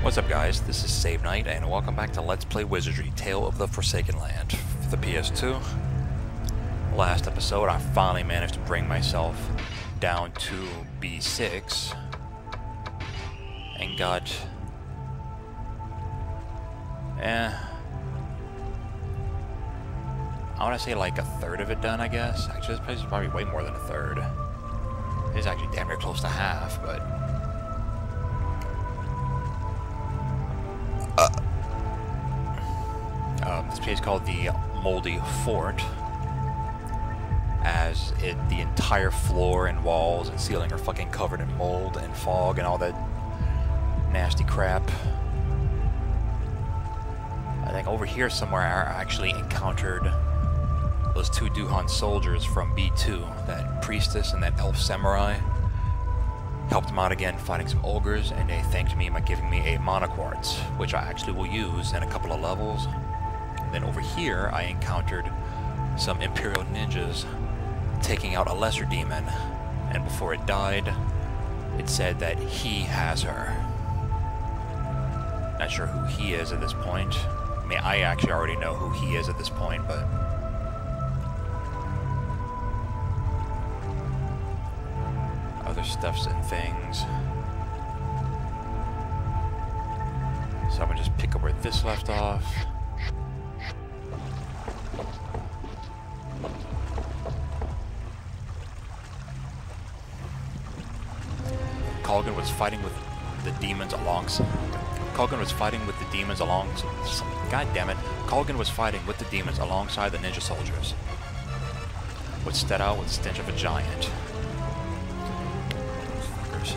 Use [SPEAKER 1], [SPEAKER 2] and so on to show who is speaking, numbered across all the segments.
[SPEAKER 1] What's up guys, this is Save Night and welcome back to Let's Play Wizardry, Tale of the Forsaken Land for the PS2. Last episode I finally managed to bring myself down to B6 and got... I want to say like a third of it done, I guess. Actually, this place is probably way more than a third. It's actually damn near close to half, but... this place is called the Moldy Fort, as the entire floor and walls and ceiling are fucking covered in mold and fog and all that nasty crap. I think over here somewhere I actually encountered those two Duhan soldiers from B2, that priestess and that elf samurai. Helped them out again fighting some ogres, and they thanked me by giving me a mana quartz, which I actually will use in a couple of levels. Then over here, I encountered some Imperial ninjas taking out a lesser demon, and before it died, it said that he has her. Not sure who he is at this point. I mean, I actually already know who he is at this point, but... other stuffs and things. So I'm gonna just pick up where this left off. Kulgan was fighting with the demons alongside. God damn it! Kulgan was fighting with the demons alongside the ninja soldiers, which stood out with the stench of a giant. Fuckers.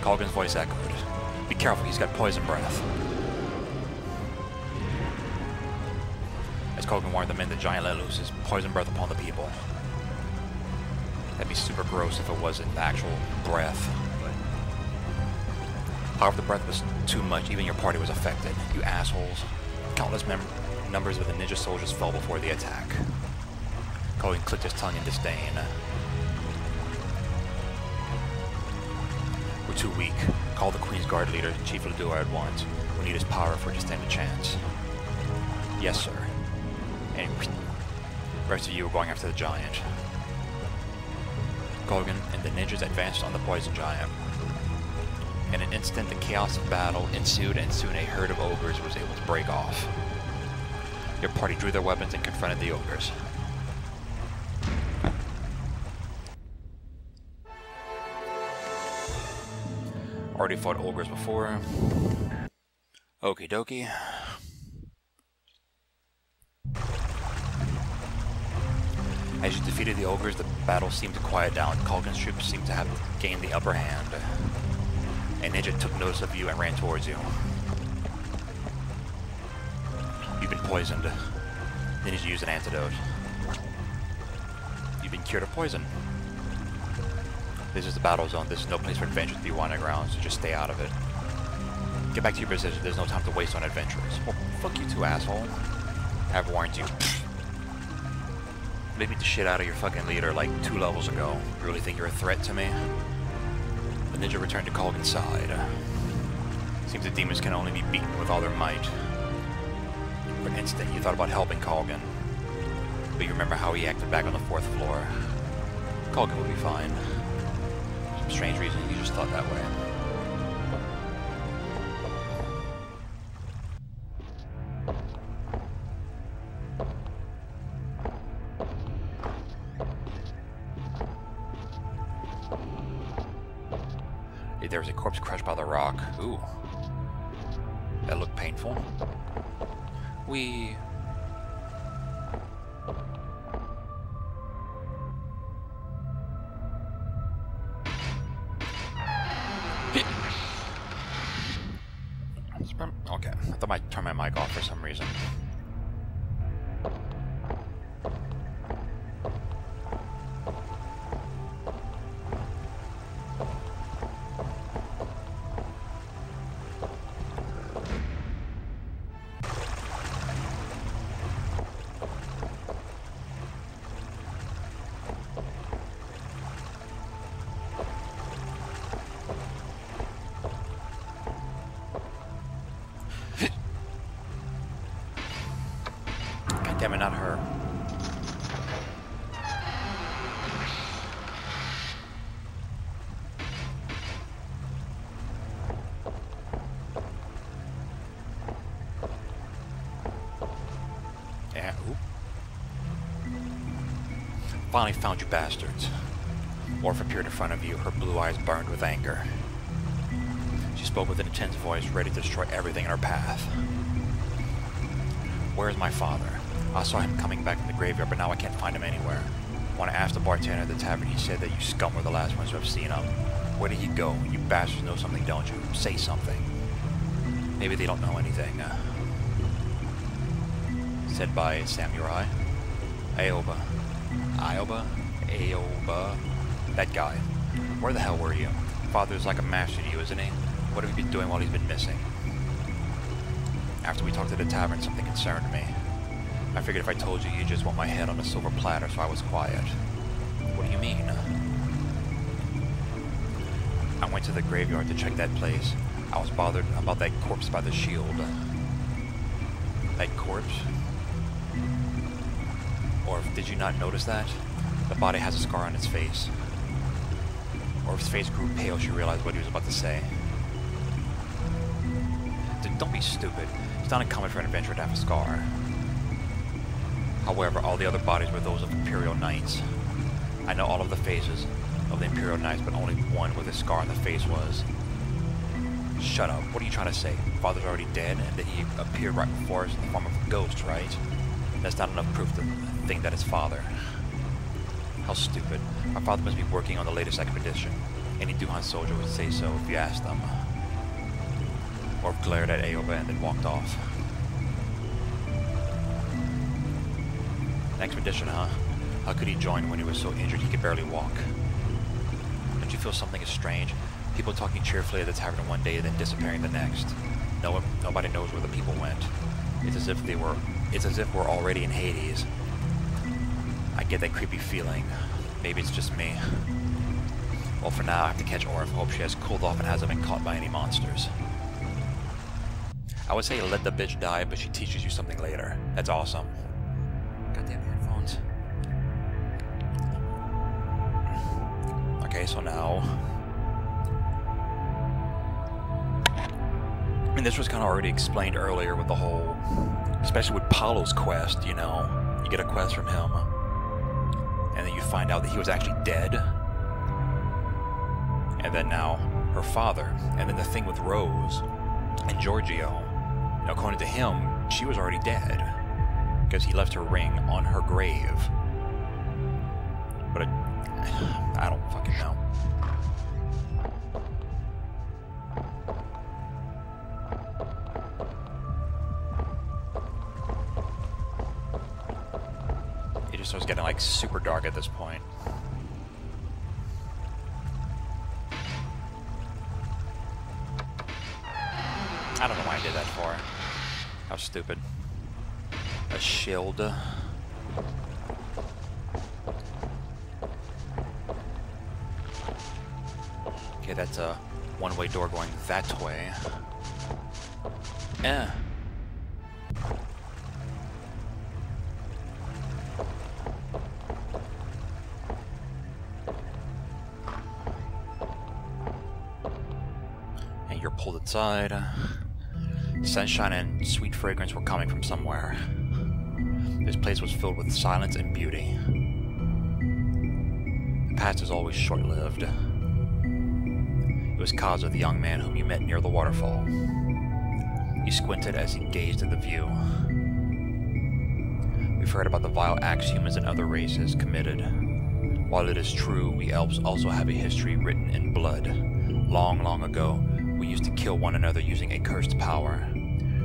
[SPEAKER 1] Kulgan's voice echoed. Be careful, he's got poison breath. As Kulgan warned the men, the giant let loose his poison breath upon the people. That'd be super gross if it wasn't the actual breath. But... however, the breath was too much, even your party was affected. You assholes. Countless numbers of the ninja soldiers fell before the attack. Kulgan clicked his tongue in disdain. We're too weak. Call the Queen's Guard leader, Chief Ladua, at once. We need his power for it to stand a chance. Yes, sir. And the rest of you are going after the giant. Kulgan and the ninjas advanced on the poison giant. In an instant, the chaos of battle ensued, and soon a herd of ogres was able to break off. Your party drew their weapons and confronted the ogres. Already fought ogres before. Okie dokie. As you defeated the ogres, the battle seemed to quiet down. Kulgan's troops seemed to have gained the upper hand. A ninja took notice of you and ran towards you. You've been poisoned. They need to use an antidote. You've been cured of poison. This is the battle zone. This is no place for adventurers to be wandering around, so just stay out of it. Get back to your position. There's no time to waste on adventurers. Well, fuck you too, asshole. I've warned you. They beat the shit out of your fucking leader like 2 levels ago. You really think you're a threat to me? The ninja returned to Kulgan's side. Seems the demons can only be beaten with all their might. For an instant, you thought about helping Kulgan. But you remember how he acted back on the 4th floor. Kulgan will be fine. For some strange reason, you just thought that way. There was a corpse crushed by the rock. Ooh. That looked painful. We... okay, I thought I might turn my mic off for some reason. Finally found you bastards. Orphe appeared in front of you, her blue eyes burned with anger. She spoke with an intense voice, ready to destroy everything in her path. Where is my father? I saw him coming back from the graveyard, but now I can't find him anywhere. When I asked the bartender at the tavern, he said that you scum were the last ones to have seen him. Where did he go? You bastards know something, don't you? Say something. Maybe they don't know anything. Said by Samurai. Aoba. Aoba. That guy. Where the hell were you? Father's like a master to you, isn't he? What have you been doing while he's been missing? After we talked at the tavern, something concerned me. I figured if I told you, you'd just want my head on a silver platter, so I was quiet. What do you mean? I went to the graveyard to check that place. I was bothered about that corpse by the shield. That corpse? Or did you not notice that? The body has a scar on its face. Orphe's face grew pale. She realized what he was about to say. Don't be stupid. It's not uncommon for an adventurer to have a scar. However, all the other bodies were those of Imperial Knights. I know all of the faces of the Imperial Knights, but only one with a scar on the face was. Shut up. What are you trying to say? Father's already dead, and that he appeared right before us in the form of a ghost, right? That's not enough proof to think that it's father. How stupid. Our father must be working on the latest expedition. Any Duhan soldier would say so if you asked them. Orphe glared at Aoba and then walked off. An expedition, huh? How could he join when he was so injured he could barely walk? Don't you feel something is strange? People talking cheerfully at the tavern one day, then disappearing the next. Nobody knows where the people went. It's as if we're already in Hades. I get that creepy feeling. Maybe it's just me. Well, for now, I have to catch Orphe. Hope she has cooled off and hasn't been caught by any monsters. I would say let the bitch die, but she teaches you something later. That's awesome. Goddamn headphones. Okay, so now... I mean, this was kind of already explained earlier with the whole... Especially with Paulo's quest, you know. You get a quest from him. And then you find out that he was actually dead. And then now, her father. And then the thing with Rose and Giorgio. Now, according to him, she was already dead. Because he left her ring on her grave. But I don't fucking know. It just starts getting like super dark at this point. I don't know why I did that for. How stupid. A shield. Okay, that's a one-way door going that way. Eh. And you're pulled inside. Sunshine and sweet fragrance were coming from somewhere. This place was filled with silence and beauty. The past is always short-lived. It was Kaza, the young man whom you met near the waterfall. He squinted as he gazed at the view. We've heard about the vile acts humans and other races committed. While it is true, we elves also have a history written in blood. Long, long ago, we used to kill one another using a cursed power.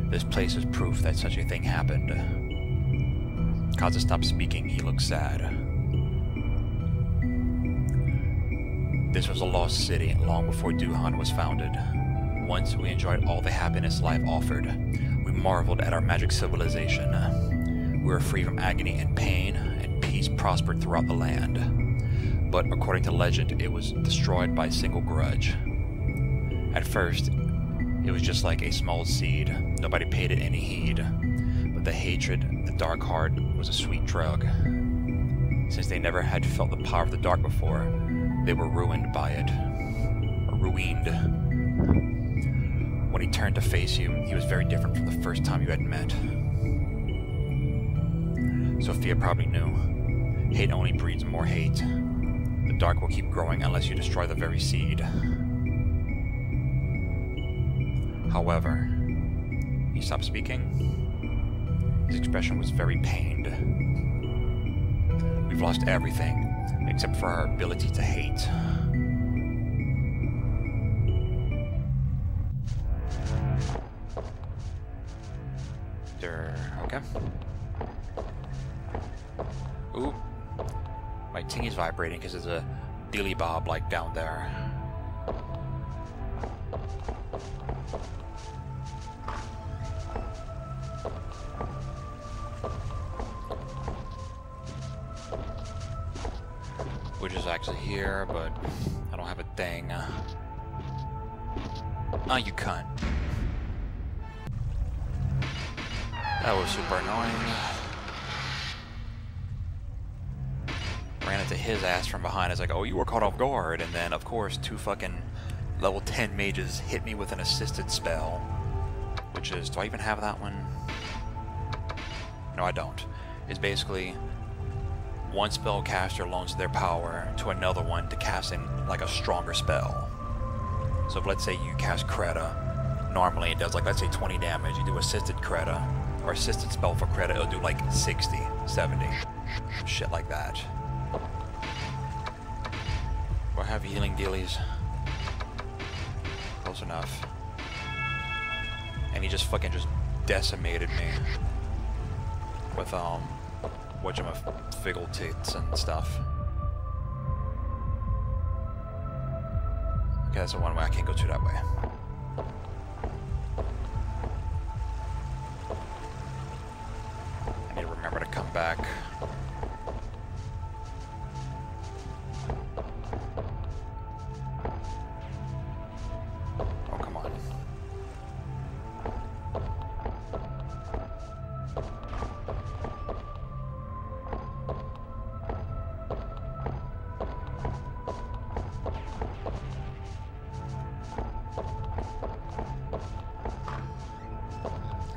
[SPEAKER 1] This place is proof that such a thing happened. Kaza stopped speaking. He looked sad. This was a lost city long before Duhan was founded. Once we enjoyed all the happiness life offered. We marveled at our magic civilization. We were free from agony and pain, and peace prospered throughout the land. But according to legend, it was destroyed by a single grudge. At first, it was just like a small seed. Nobody paid it any heed. But the hatred, the dark heart, was a sweet drug. Since they never had felt the power of the dark before, they were ruined by it. Or ruined. When he turned to face you, he was very different from the first time you had met. Sophia probably knew. Hate only breeds more hate. The dark will keep growing unless you destroy the very seed. However, he stopped speaking. His expression was very pained. We've lost everything, except for our ability to hate. Okay. Ooh. My tingy's vibrating because there's a Billy Bob like down there. Which is actually here, but I don't have a thing. Oh, you cunt. That was super annoying. Ran into his ass from behind. It's like, oh, you were caught off guard. And then, of course, 2 fucking level 10 mages hit me with an assisted spell. Which is, do I even have that one? No, I don't. It's basically one spellcaster loans their power to another one to cast in, like, a stronger spell. So if, let's say, you cast Kreta, normally it does, like, let's say 20 damage. You do assisted Kreta, or assisted spell for Kreta, it'll do, like, 60, 70. Shit like that. Do I have healing dealies? Close enough. And he just fucking just decimated me. With, whatchamafiggle tits and stuff. Okay, that's the one way I can't go to that way. I need to remember to come back. Oh, come on.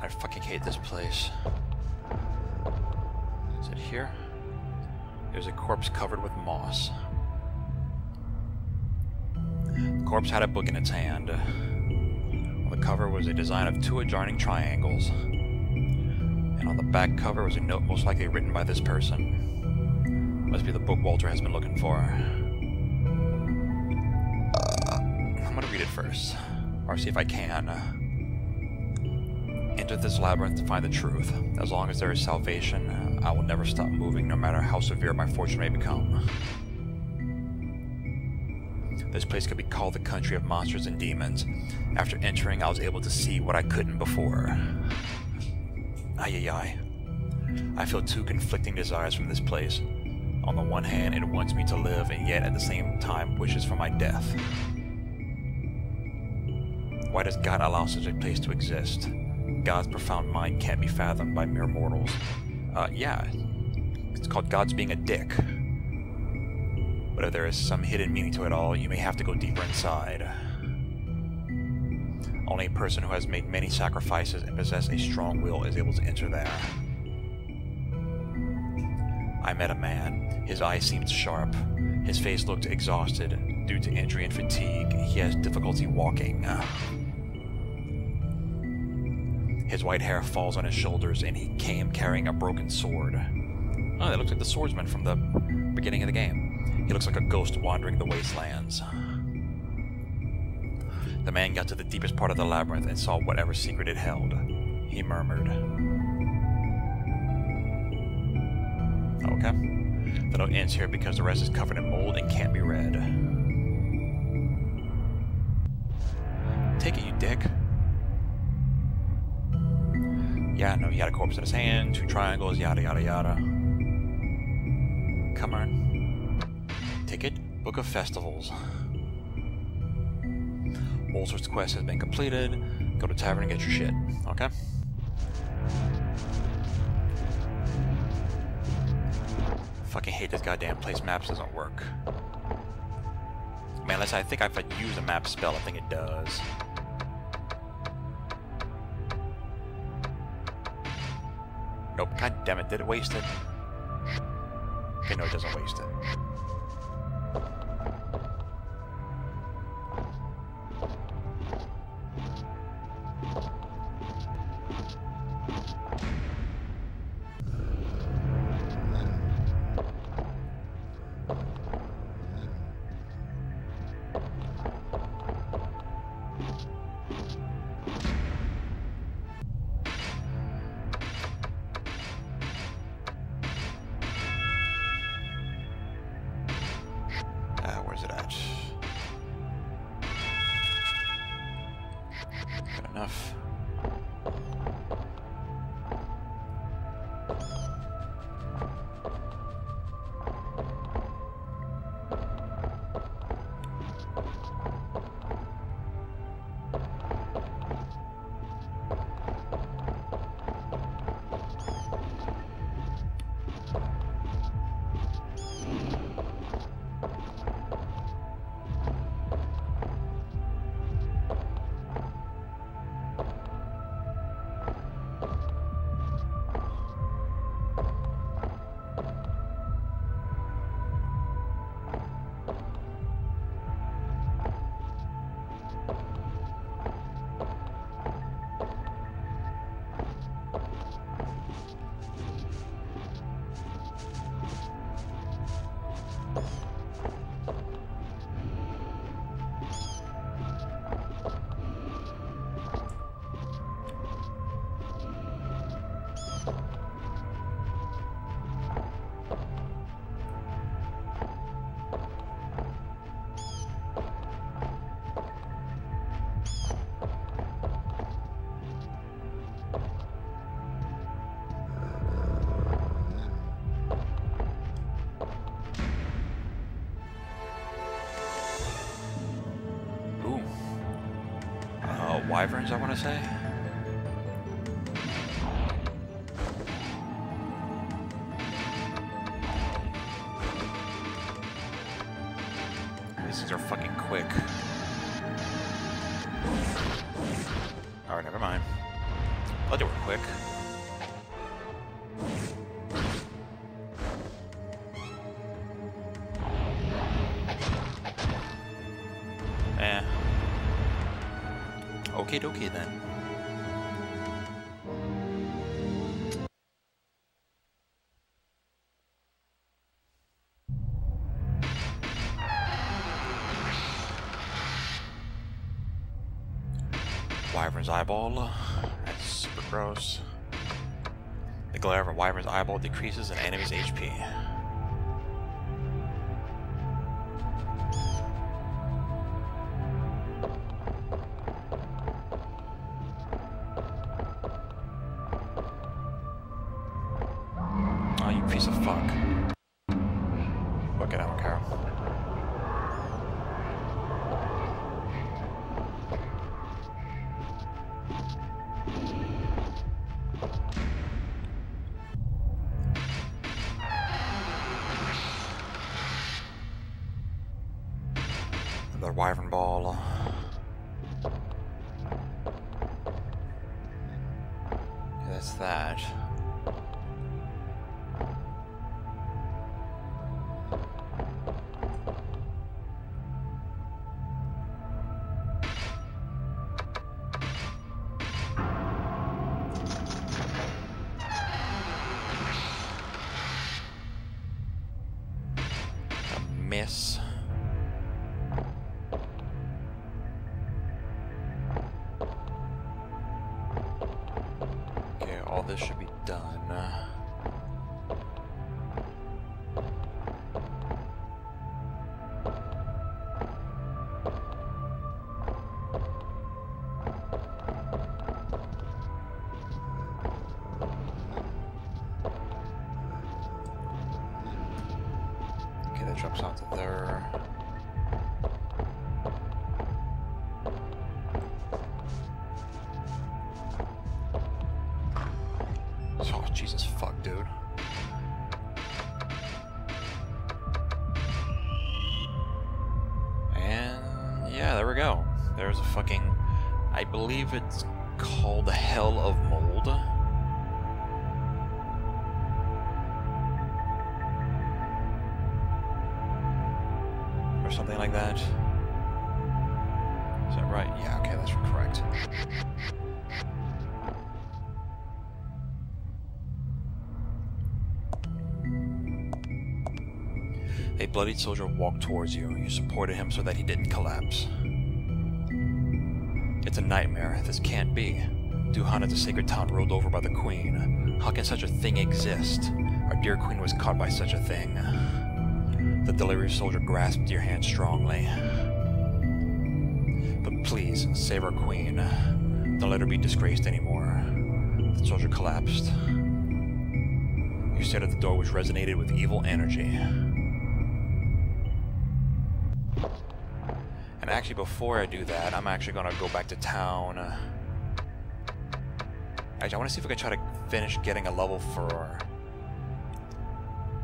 [SPEAKER 1] I fucking hate this place. Is it here? There's a corpse covered with moss. The corpse had a book in its hand. On the cover was a design of 2 adjoining triangles. And on the back cover was a note most likely written by this person. Must be the book Walter has been looking for. I'm gonna read it first. Or see if I can. Enter this labyrinth to find the truth. As long as there is salvation, I will never stop moving, no matter how severe my fortune may become. This place could be called the country of monsters and demons. After entering, I was able to see what I couldn't before. Ay. I feel 2 conflicting desires from this place. On the one hand, it wants me to live, and yet at the same time wishes for my death. Why does God allow such a place to exist? God's profound mind can't be fathomed by mere mortals. Yeah. It's called God's being a dick. But if there is some hidden meaning to it all, you may have to go deeper inside. Only a person who has made many sacrifices and possesses a strong will is able to enter there. I met a man. His eyes seemed sharp. His face looked exhausted. Due to injury and fatigue, he has difficulty walking. His white hair falls on his shoulders, and he came carrying a broken sword. Oh, that looks like the swordsman from the beginning of the game. He looks like a ghost wandering the wastelands. The man got to the deepest part of the labyrinth and saw whatever secret it held. He murmured. Okay. The note ends here because the rest is covered in mold and can't be read. Take it, you dick. Yeah, no, he had a corpse in his hand, 2 triangles, yada yada yada. Come on. Ticket, Book of Festivals. All sorts of quests has been completed. Go to tavern and get your shit. Okay? Fucking hate this goddamn place. Maps doesn't work. Man, unless I think if I use a map spell, I think it does. Nope, god damn it, did it waste it? Okay, no, it doesn't waste it. Where's it at? Good enough. Wyverns, I want to say. These things are fucking quick. Alright, never mind. Thought they were quick. Okie dokie then. Wyvern's eyeball. That's super gross. The glare of a wyvern's eyeball decreases an enemy's HP. Oh, you piece of fuck. Fuck it, I don't care. Another wyvern ball. Yeah, that's that. Miss. Okay, all this should be done. Okay, that drops onto there. Oh, Jesus fuck, dude. And yeah, there we go. There's a fucking, I believe it's called the Hell of Mold. like that. Is that right? Yeah, okay, that's correct. A bloodied soldier walked towards you. You supported him so that he didn't collapse. It's a nightmare. This can't be. Duhan is a sacred town ruled over by the Queen. How can such a thing exist? Our dear Queen was caught by such a thing. The delirious soldier grasped your hand strongly. But please, save our Queen. Don't let her be disgraced anymore. The soldier collapsed. You stared at the door, which resonated with evil energy. And actually, before I do that, I'm actually going to go back to town. Actually, I want to see if I can try to finish getting a level for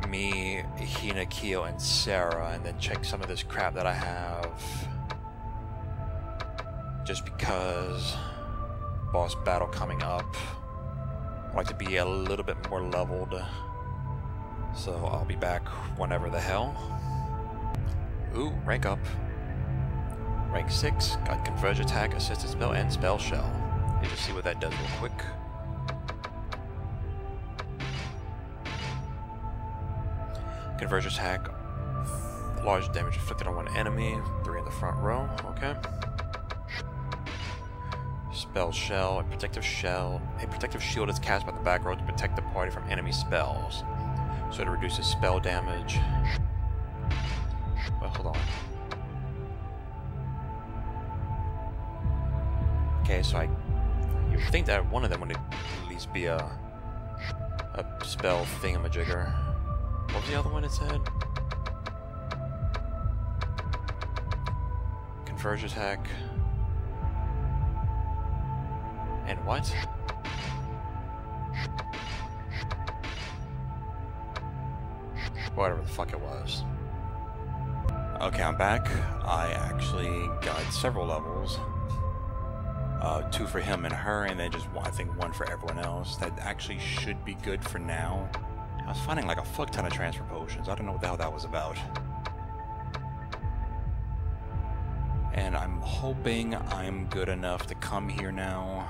[SPEAKER 1] me, Hina, Kyo, and Sarah, and then check some of this crap that I have. Just because boss battle coming up. I'd like to be a little bit more leveled. So I'll be back whenever the hell. Ooh, rank up. Rank 6, got Converge Attack, Assisted Spell, and Spell Shell. Let's just see what that does real quick. Converge Attack, large damage inflicted on one enemy, 3 in the front row, okay. Spell Shell, a protective shell. A protective shield is cast by the back row to protect the party from enemy spells. So it reduces spell damage. Well, hold on. Okay, so you would think that one of them would at least be a spell thingamajigger. What was the other one it said? Converge Attack. And what? Whatever the fuck it was. Okay, I'm back. I actually got several levels. 2 for him and her, and then just one, I think 1 for everyone else. That actually should be good for now. I was finding like a fuck ton of transfer potions. I don't know what the hell that was about. And I'm hoping I'm good enough to come here now.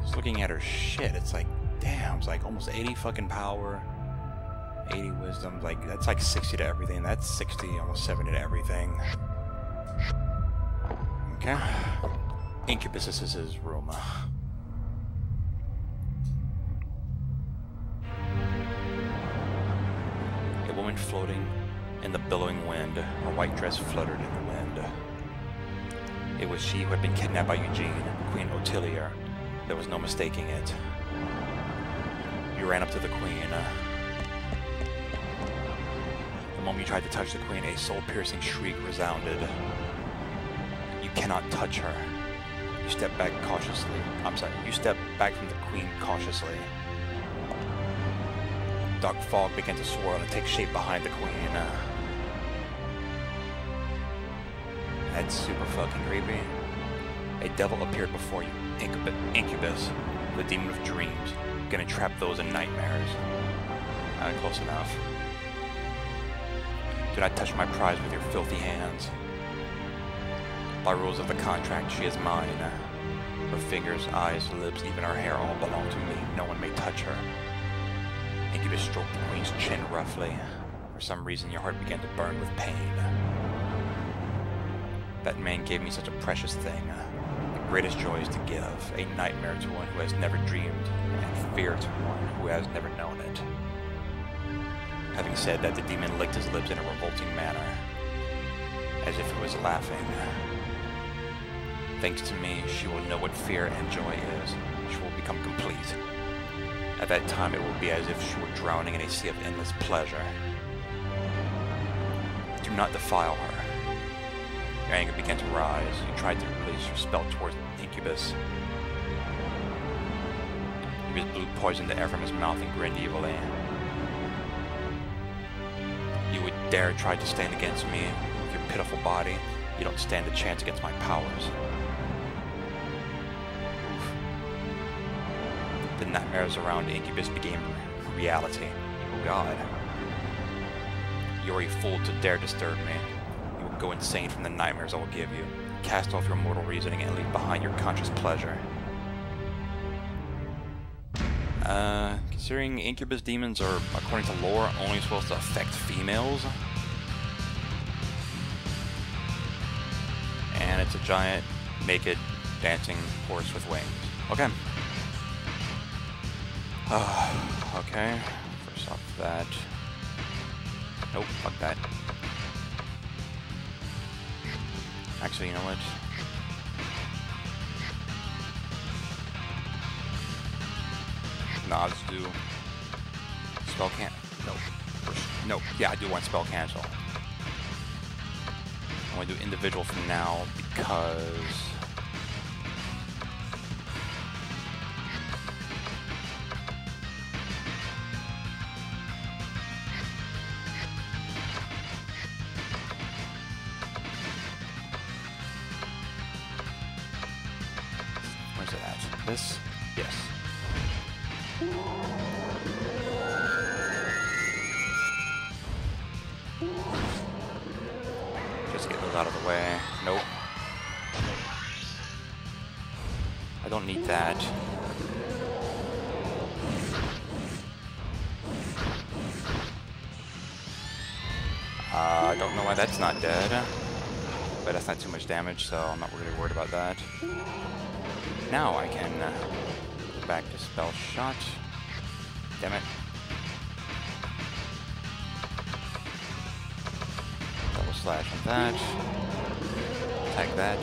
[SPEAKER 1] Just looking at her shit, it's like, damn, it's like almost 80 fucking power, 80 wisdom, like, that's like 60 to everything. That's 60, almost 70 to everything. Okay. Incubus, this is his room. A woman floating in the billowing wind. Her white dress fluttered in the wind. It was she who had been kidnapped by Eugene, Queen Ottilia. There was no mistaking it. You ran up to the Queen. The moment you tried to touch the Queen, a soul-piercing shriek resounded. You cannot touch her. You step back cautiously. You step back from the Queen cautiously. Dark fog began to swirl and take shape behind the Queen. That's super fucking creepy. A devil appeared before you. Incubus, the demon of dreams, gonna trap those in nightmares. Close enough. Do not touch my prize with your filthy hands. By rules of the contract, she is mine. Her fingers, eyes, lips, even her hair all belong to me. No one may touch her. Incubus stroked the Queen's chin roughly. For some reason, your heart began to burn with pain. That man gave me such a precious thing. The greatest joy is to give. A nightmare to one who has never dreamed, and fear to one who has never known it. Having said that, the demon licked his lips in a revolting manner, as if he was laughing. Thanks to me, she will know what fear and joy is. She will become complete. At that time, it will be as if she were drowning in a sea of endless pleasure. Do not defile her. Your anger began to rise. You tried to release your spell towards Incubus. Incubus blew poison to air from his mouth and grinned evilly. You would dare try to stand against me with your pitiful body? You don't stand a chance against my powers. Oof. The nightmares around Incubus became reality. Oh God. You are a fool to dare disturb me. You will go insane from the nightmares I will give you. Cast off your mortal reasoning and leave behind your conscious pleasure. Considering Incubus demons are, according to lore, only supposed to affect females. And it's a giant, naked, dancing horse with wings. Okay. Okay. First off that. Nope, fuck that. Actually, you know what? Nah, I'll just do spell can. Nope. Nope. Yeah, I do want spell cancel. I want to do individual for now because where's it at? This? Yes. Just get those out of the way. Nope. I don't need that. I don't know why that's not dead. But that's not too much damage, so I'm not really worried about that. Now I can go back to spell shot. Damn it. Double slash on that. Attack that.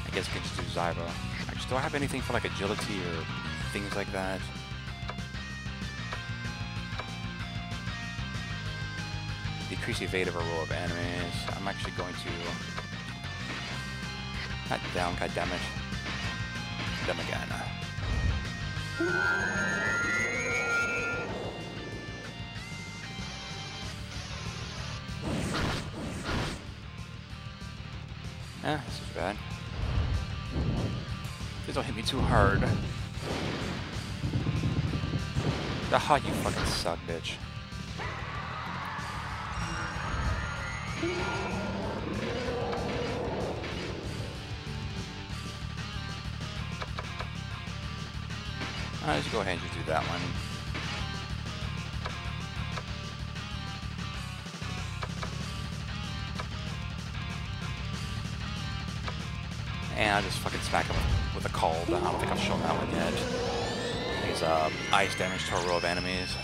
[SPEAKER 1] I guess I can just do Zyra. Actually, do I have anything for like agility or things like that? Decrease evade of a row of enemies. I'm actually going to... Not down, goddammit. Them again. This is bad. Please don't hit me too hard. Aha, you fucking suck, bitch. Let's go ahead and just do that one. And I'll just fucking smack him with a call, but I don't think I've shown that one yet. He's ice damage to a row of enemies.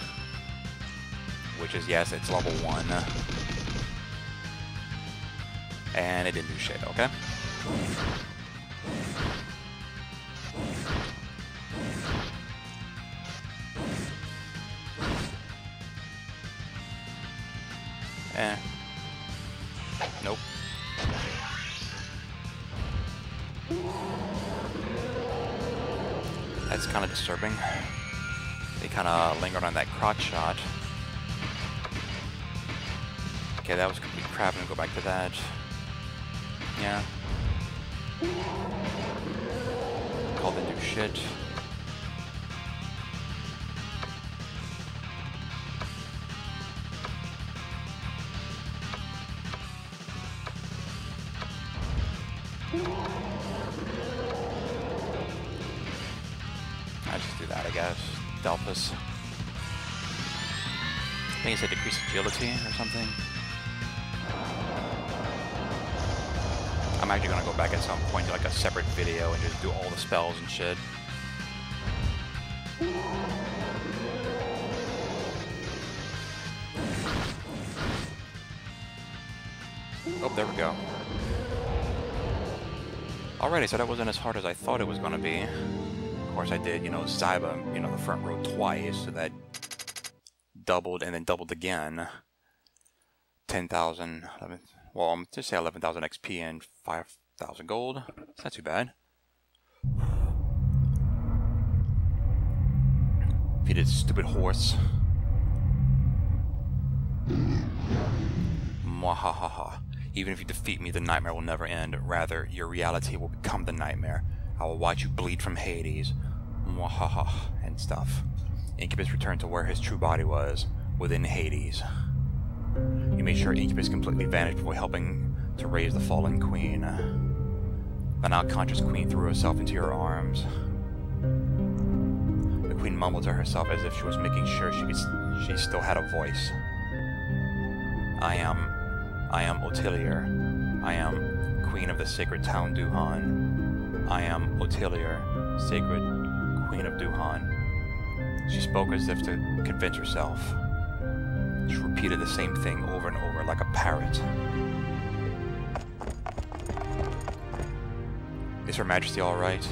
[SPEAKER 1] Which is, yes, it's level 1. And it didn't do shit, okay? Nope. That's kind of disturbing. They kind of lingered on that crotch shot. Okay, that was complete crap. I'm gonna go back to that. Yeah. Call the new shit. I just do that, I guess. Delphus. I think it said decrease agility or something. I'm actually gonna go back at some point to like a separate video and just do all the spells and shit. Oh, there we go. Alrighty, so that wasn't as hard as I thought it was gonna be. Of course I did, you know, Zyba, you know, the front row twice, so that doubled and then doubled again. 10,000, well, I'm just say 11,000 XP and 5,000 gold. It's not too bad. Defeated stupid horse. Mwahaha. Even if you defeat me, the nightmare will never end. Rather, your reality will become the nightmare. I will watch you bleed from Hades. Mwahaha. And stuff. Incubus returned to where his true body was, within Hades. You made sure Incubus completely vanished before helping to raise the fallen queen. The now conscious queen threw herself into your arms. The queen mumbled to herself as if she was making sure she still had a voice. I am Otilier. I am queen of the sacred town Duhan. I am Otilier, sacred queen of Duhan. She spoke as if to convince herself. She repeated the same thing over and over like a parrot. Is Her Majesty alright?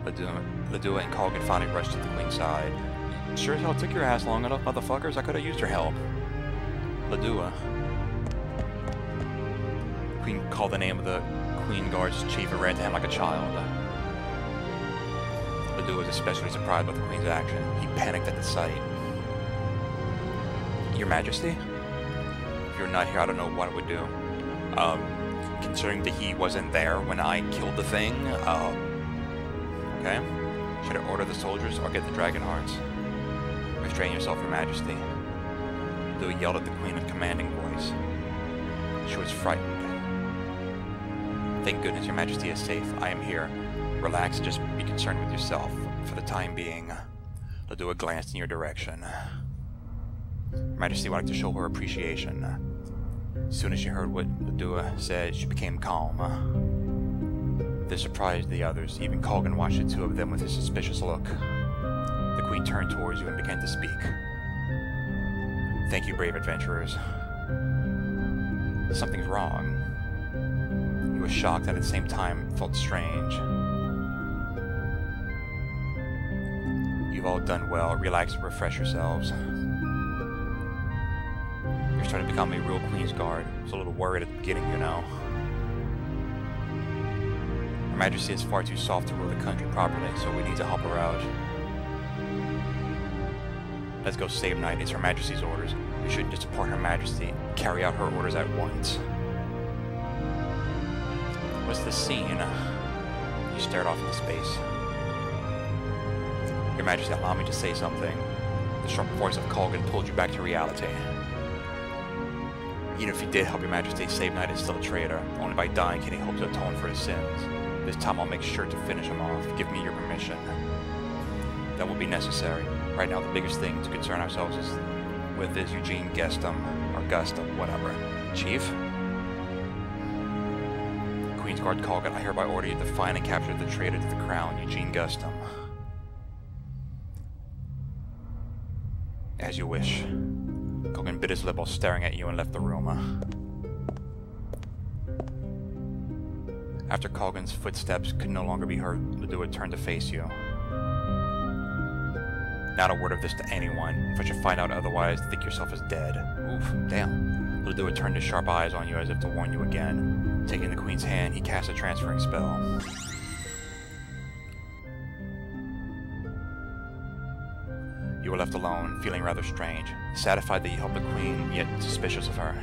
[SPEAKER 1] Ladua and Kulgan finally rushed to the Queen's side. Sure as hell took your ass long enough, motherfuckers. I could have used your help. Ladua. The Queen called the name of the Queen Guard's chief and ran to him like a child. Ladua was especially surprised by the Queen's action. He panicked at the sight. Your Majesty? If you're not here, I don't know what it would do. Considering that he wasn't there when I killed the thing, okay? Should I order the soldiers or get the dragon hearts? Restrain yourself, Your Majesty. Ladua yelled at the Queen in a commanding voice. She was frightened. Thank goodness Your Majesty is safe. I am here. Relax and just be concerned with yourself. For the time being, Ladua glanced in your direction. Her Majesty would like to show her appreciation. As soon as she heard what Ladua said, she became calm. This surprised the others. Even Kulgan watched the two of them with a suspicious look. The Queen turned towards you and began to speak. Thank you, brave adventurers. Something's wrong. He was shocked and at the same time felt strange. You've all done well. Relax and refresh yourselves. You're starting to become a real Queen's Guard. I was a little worried at the beginning, you know. Her Majesty is far too soft to rule the country properly, so we need to help her out. Let's go save Night. It's Her Majesty's orders. We shouldn't just support Her Majesty. Carry out her orders at once. What's the scene? You stared off into space. Your Majesty, allow me to say something. The sharp voice of Kulgan pulled you back to reality. Even if he did help Your Majesty, Save Knight is still a traitor. Only by dying can he hope to atone for his sins. This time I'll make sure to finish him off. Give me your permission. That will be necessary. Right now the biggest thing to concern ourselves with is Eugene Gestum, or Gustum, whatever. Chief? Queen's Guard Kulgan, I hereby order you to find and capture the traitor to the crown, Eugene Gustum. As you wish. Kulgan bit his lip while staring at you and left the room. After Kulgan's footsteps could no longer be heard, Ladua turned to face you. Not a word of this to anyone. If I should find out otherwise, think yourself as dead. Oof, damn. Ladua turned his sharp eyes on you as if to warn you again. Taking the Queen's hand, he cast a transferring spell. You were left alone, feeling rather strange, satisfied that you helped the Queen, yet suspicious of her.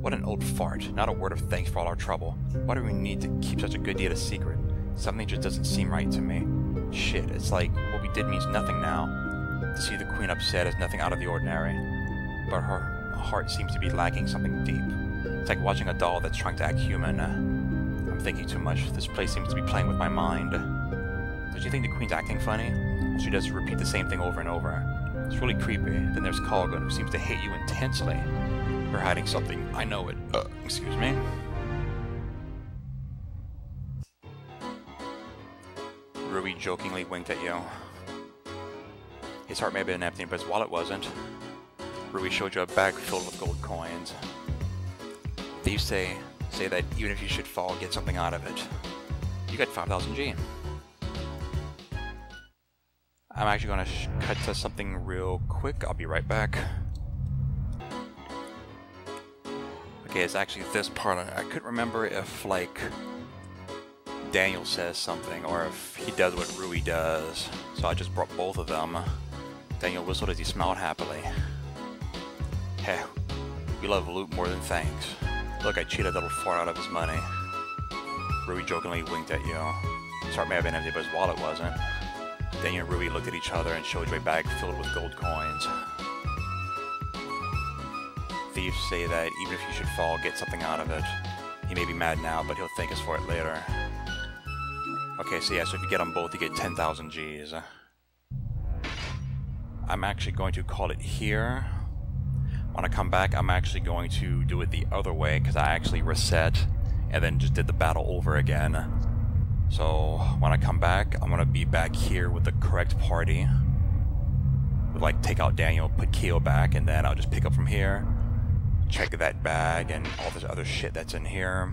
[SPEAKER 1] What an old fart. Not a word of thanks for all our trouble. Why do we need to keep such a good deed a secret? Something just doesn't seem right to me. Shit, it's like what we did means nothing now. To see the Queen upset is nothing out of the ordinary. But her heart seems to be lacking something deep. It's like watching a doll that's trying to act human. I'm thinking too much. This place seems to be playing with my mind. Don't you think the Queen's acting funny? She does repeat the same thing over and over. It's really creepy. Then there's Kulgan, who seems to hate you intensely. You're hiding something. I know it. Excuse me. Ruby jokingly winked at you. His heart may have been empty, but his wallet wasn't. Ruby showed you a bag filled with gold coins. Thieves say that even if you should fall, get something out of it. You got 5,000 G. I'm actually going to cut to something real quick. I'll be right back. Okay, it's actually this part. I couldn't remember if, like, Daniel says something or if he does what Rui does. So I just brought both of them. Daniel whistled as he smiled happily. Heh, we love loot more than thanks. Look, I cheated little fart out of his money. Rui jokingly winked at you. His heart may have been empty, but his wallet wasn't. Daniel and Ruby looked at each other and showed you a bag filled with gold coins. Thieves say that even if you should fall, get something out of it. He may be mad now, but he'll thank us for it later. Okay, so yeah, so if you get them both, you get 10,000 Gs. I'm actually going to call it here. When I come back, I'm actually going to do it the other way, because I actually reset and then just did the battle over again. So when I come back, I'm going to be back here with the correct party. With, like, take out Daniel, put Keo back, and then I'll just pick up from here. Check that bag and all this other shit that's in here.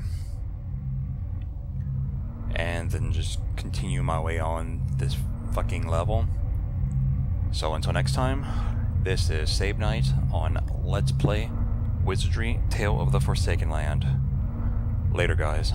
[SPEAKER 1] And then just continue my way on this fucking level. So until next time, this is Save Night on Let's Play Wizardry Tale of the Forsaken Land. Later, guys.